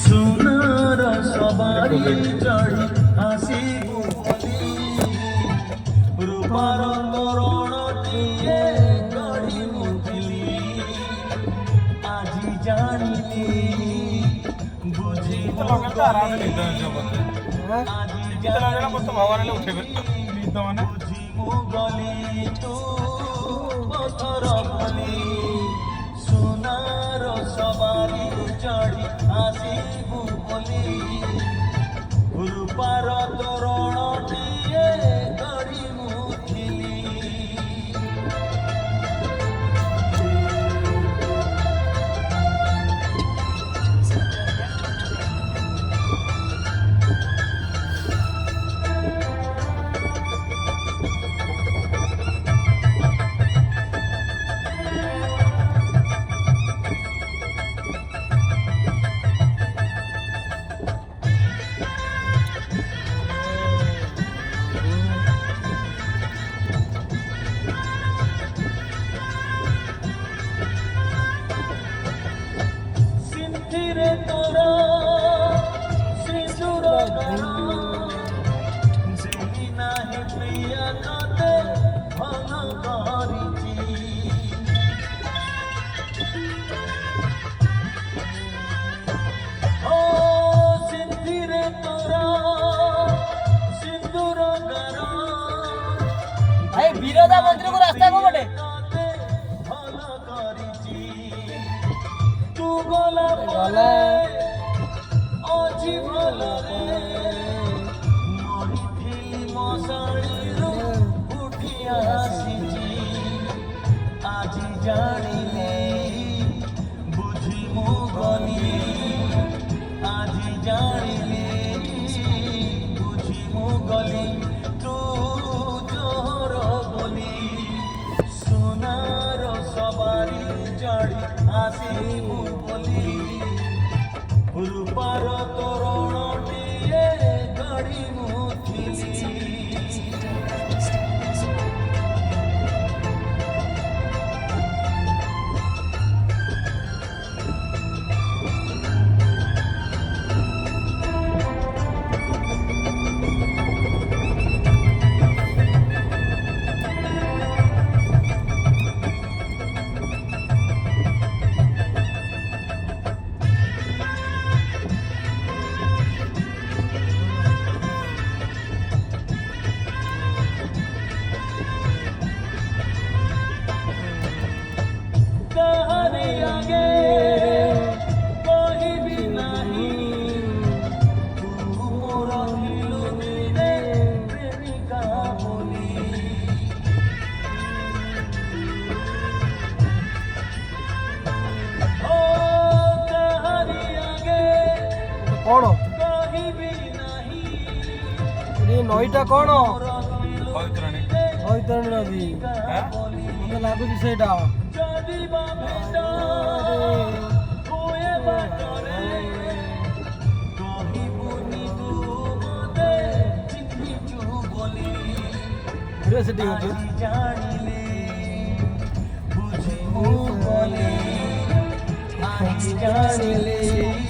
সোনার সবারি চড়ি আসিবু বলি রূপার তরণটিয়ে গড়ি মুঠিলি আজি জানিলি বুঝিব বুঝিবু গলি তু পথর বলি সোনার সবারি চড়ি আসিবু বলি রূপার তরণটিয়ে গড়ি মুঠিলি সিন্ধিরে তোরা সিঁদুর যেই নাহি প্রিয়া ততে ভাল করিছি ও সিন্ধিরে তোরা সিঁদুর ভাই বিরোধা মন্ত্রীକୁ ରାସ୍ତା କୋଉ ପଟେ ଭଲ କରିଛି ତୁ ଗଲା ପରେ ଅଜି ଭଲରେ ମରିଥିଲି ମଶାଣିରୁ ଉଠି ଆସିଛି ଆଜି ଜାଣିଲି ବୁଝି ମୁଁ ଗଲି ଆଜି ଜାଣିଲି ବୁଝି ମୁଁ ଗଲି ତୁ ଜୋର ବୋଲି সোনার সবারি চড়ি আসিবু বলি রূপার তরণটিয়ে গড়ি মুঠিলি কাহারি আগে কহিবি নাহি তু মোর মিলুনিরে প্রেমিকা বলি ও কাহারি আগে କଣ কহিবি নাহি ଏ ନଈଟା କଣ বৈতরণী ବୈତରଣୀ ନଦୀ ମତେ ଲାଗୁଛି ସେଇଟା যদি বা ভেদ ହୁଏ ବାଟରେ କହିବୁନି ତୁ ମତେ ଚିହ୍ନିଛୁ ବୋଲି ସେଠି ଆଜି ଜାଣିଲି ବୁଝି ମୁଁ ଗଲି ଆଜି ଜାଣିଲି